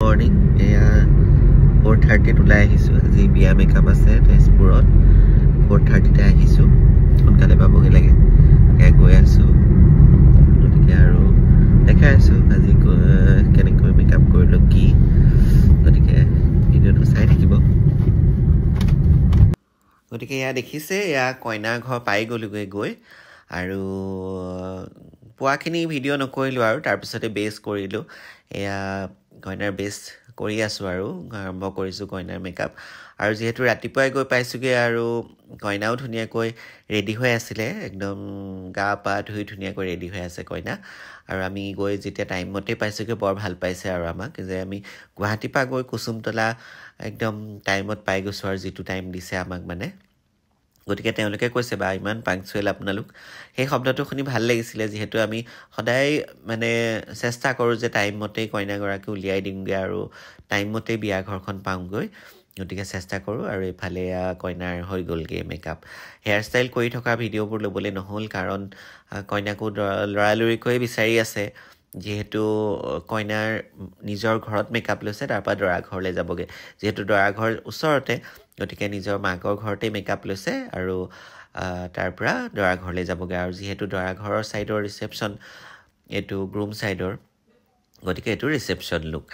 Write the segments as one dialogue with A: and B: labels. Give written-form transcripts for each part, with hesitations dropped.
A: morning এয়া 4:30 ওলাই আহিছোঁ আজি বিয়া মেকআপ আছে তেজপুৰত 4:30 আহিছোঁ সোনকালে পাবগৈ লাগে এয়া গৈ আছোঁ গতিকে আৰু দেখাই আছোঁ আজি কেনেকৈ মেকআপ কৰিলোঁ কি গতিকে ভিডিঅ'টো চাই থাকিব গতিকে এয়া দেখিছে এয়া কইনাৰ ঘৰ পাই গ'লোগৈ গৈ আৰু পোৱাখিনি ভিডিঅ' নকৰিলোঁ আৰু তাৰপিছতে বেছ কৰিলোঁ এয়া কইনাৰ বেছ কৰি আছোঁ আৰু আৰম্ভ কৰিছোঁ কইনাৰ মেকআপ আৰু যিহেতু ৰাতিপুৱাই গৈ পাইছোঁগৈ আৰু কইনাও ধুনীয়াকৈ ৰেডি হৈ আছিলে একদম গা পা ধুই ধুনীয়াকৈ ৰেডি হৈ আছে কইনা আৰু আমি গৈ যেতিয়া টাইমমতে পাইছোঁগৈ বৰ ভাল পাইছে আৰু আমাক যে আমি গুৱাহাটীৰ পৰা গৈ কুসুমতলা একদম টাইমত পাই গৈছোঁ আৰু যিটো টাইম দিছে আমাক মানে গতিকে তেওঁলোকে কৈছে বা ইমান পাংচুৱেল আপোনালোক সেই শব্দটো শুনি ভাল লাগিছিলে যিহেতু আমি সদায় মানে চেষ্টা কৰোঁ যে টাইমমতেই কইনাগৰাকী উলিয়াই দিমগৈ আৰু টাইমমতেই বিয়া ঘৰখন পাওঁগৈ গতিকে চেষ্টা কৰোঁ আৰু এইফালে কইনাৰ হৈ গ'লগৈ মেকআপ হেয়াৰ ষ্টাইল কৰি থকা ভিডিঅ'বোৰ ল'বলৈ নহ'ল কাৰণ কইনাকো লৰালৰিকৈ বিচাৰি আছে যিহেতু কইনাৰ নিজৰ ঘৰত মেকআপ লৈছে তাৰপৰা দৰা ঘৰলৈ যাবগৈ যিহেতু দৰা ঘৰ ওচৰতে গতিকে নিজৰ মাকৰ ঘৰতে মেকআপ লৈছে আৰু তাৰ পৰা দৰা ঘৰলৈ যাবগৈ আৰু যিহেতু দৰা ঘৰৰ ছাইডৰ ৰিচেপশ্যন এইটো গ্ৰুম ছাইডৰ গতিকে এইটো ৰিচেপশ্যন লুক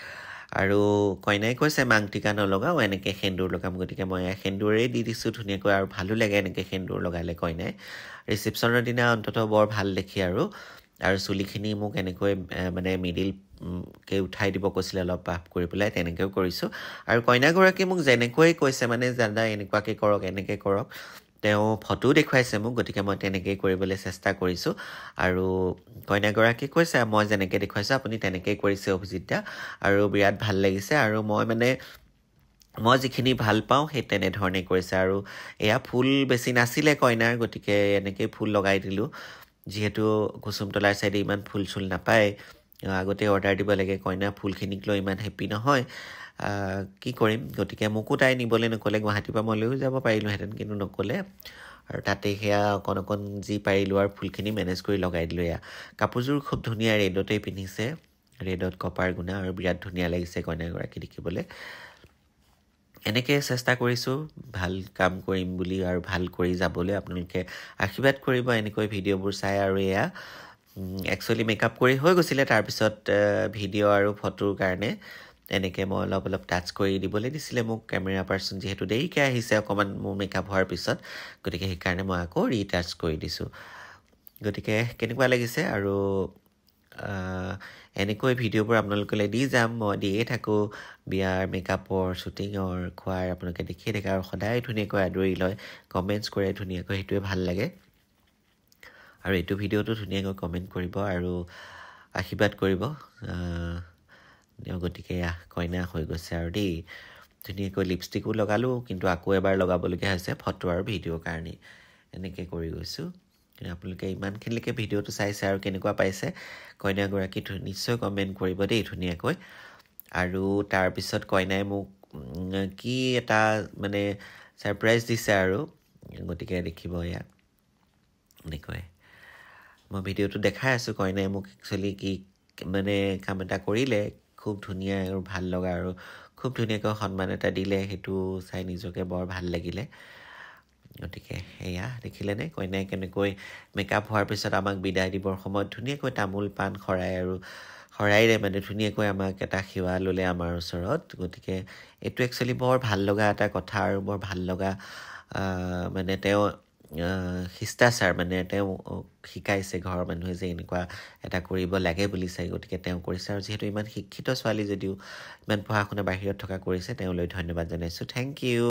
A: আৰু কইনাই কৈছে মাংটিকা নলগাওঁ এনেকৈ সেন্দুৰ লগাম গতিকে মই সেন্দুৰেই দি দিছোঁ ধুনীয়াকৈ আৰু ভালো লাগে এনেকৈ সেন্দুৰ লগালে কইনাই ৰিচেপশ্যনৰ দিনা অন্ততঃ বৰ ভাল দেখি আৰু চুলিখিনি মোক এনেকৈ মানে মিডিলকৈ উঠাই দিব কৈছিলে অলপ পাফ কৰি পেলাই তেনেকৈও কৰিছোঁ আৰু কইনাগৰাকী মোক যেনেকৈ কৈছে মানে জানা এনেকুৱাকৈ কৰক এনেকৈ কৰক তেওঁ ফটো দেখুৱাইছে মোক গতিকে মই তেনেকৈয়ে কৰিবলৈ চেষ্টা কৰিছোঁ আৰু কইনাগৰাকী কৈছে মই যেনেকৈ দেখুৱাইছোঁ আপুনি তেনেকৈয়ে কৰিছে অভিজিত দা আৰু বিৰাট ভাল লাগিছে আৰু মই যিখিনি ভাল পাওঁ সেই তেনেধৰণে কৰিছে আৰু এয়া ফুল বেছি নাছিলে কইনাৰ গতিকে এনেকৈ ফুল লগাই দিলোঁ যিহেতু কুসুমতলাৰ ছাইডে ইমান ফুল চুল নাপায় আগতে অৰ্ডাৰ দিব লাগে কইনা ফুলখিনিক লৈ ইমান হেপ্পী নহয় কি কৰিম গতিকে মোকো তাই নিবলৈ নক'লে গুৱাহাটীৰ পৰা মই লৈও যাব পাৰিলোঁহেঁতেন কিন্তু নক'লে আৰু তাতে সেয়া অকণ যি পাৰিলোঁ আৰু ফুলখিনি মেনেজ কৰি লগাই দিলোঁ এয়া কাপোৰযোৰ খুব ধুনীয়া ৰেডতেই পিন্ধিছে ৰেডত কপাৰ গুণা আৰু বিৰাট ধুনীয়া লাগিছে কইনাগৰাকী দেখিবলৈ এনেকৈ চেষ্টা কৰিছোঁ ভাল কাম কৰিম বুলি আৰু ভাল কৰি যাবলৈ আপোনালোকে আশীৰ্বাদ কৰিব এনেকৈ ভিডিঅ'বোৰ চাই আৰু এয়া একচুৱেলি মেকআপ কৰি হৈ গৈছিলে তাৰপিছত ভিডিঅ' আৰু ফটোৰ কাৰণে এনেকৈ মই অলপ টাচ কৰি দিবলৈ দিছিলে মোক কেমেৰা পাৰ্চন যিহেতু দেৰিকৈ আহিছে অকণমান মোৰ মেকআপ হোৱাৰ পিছত গতিকে সেইকাৰণে মই আকৌ ৰিটাচ কৰি দিছোঁ গতিকে কেনেকুৱা লাগিছে আৰু এনেকৈ ভিডিঅ'বোৰ আপোনালোকলৈ দি যাম মই দিয়ে থাকোঁ বিয়াৰ মেকআপৰ শ্বুটিঙৰ খোৱাৰ আপোনালোকে দেখিয়ে থাকে আৰু সদায় ধুনীয়াকৈ আদৰি লয় কমেণ্টছ কৰে ধুনীয়াকৈ সেইটোৱে ভাল লাগে আৰু এইটো ভিডিঅ'টো ধুনীয়াকৈ কমেণ্ট কৰিব আৰু আশীৰ্বাদ কৰিব গতিকে কইনা হৈ গৈছে আৰু দেই ধুনীয়াকৈ লিপষ্টিকো লগালোঁ কিন্তু আকৌ এবাৰ লগাবলগীয়া হৈছে ফটো আৰু ভিডিঅ'ৰ কাৰণে এনেকৈ কৰি গৈছোঁ আপোনালোকে ইমানখিনিলৈকে ভিডিঅ'টো চাইছে আৰু কেনেকুৱা পাইছে কইনাগৰাকী নিশ্চয় কমেণ্ট কৰিব দেই ধুনীয়াকৈ আৰু তাৰপিছত কইনাই মোক কি এটা মানে ছাৰপ্ৰাইজ দিছে আৰু গতিকে দেখিব ইয়াত এনেকৈ মই ভিডিঅ'টো দেখাই আছোঁ কইনাই মোক একচুৱেলি কি মানে কাম এটা কৰিলে খুব ধুনীয়া আৰু ভাল লগা আৰু খুব ধুনীয়াকৈ সন্মান এটা দিলে সেইটো চাই নিজকে বৰ ভাল লাগিলে গতিকে এয়া দেখিলেনে কইনাই কেনেকৈ মেকআপ হোৱাৰ পিছত আমাক বিদায় দিবৰ সময়ত ধুনীয়াকৈ তামোল পাণ শৰাইৰে মানে ধুনীয়াকৈ আমাক এটা সেৱা ল'লে আমাৰ ওচৰত গতিকে এইটো একচুৱেলি বৰ ভাল লগা এটা কথা আৰু বৰ ভাল লগা মানে তেওঁ শিষ্টাচাৰ মানে তেওঁ শিকাইছে ঘৰৰ মানুহে যে এনেকুৱা এটা কৰিব লাগে বুলি চাই গতিকে তেওঁ কৰিছে আৰু যিহেতু ইমান শিক্ষিত ছোৱালী যদিও ইমান পঢ়া শুনা বাহিৰত থকা কৰিছে তেওঁলৈ ধন্যবাদ জনাইছোঁ থেংক ইউ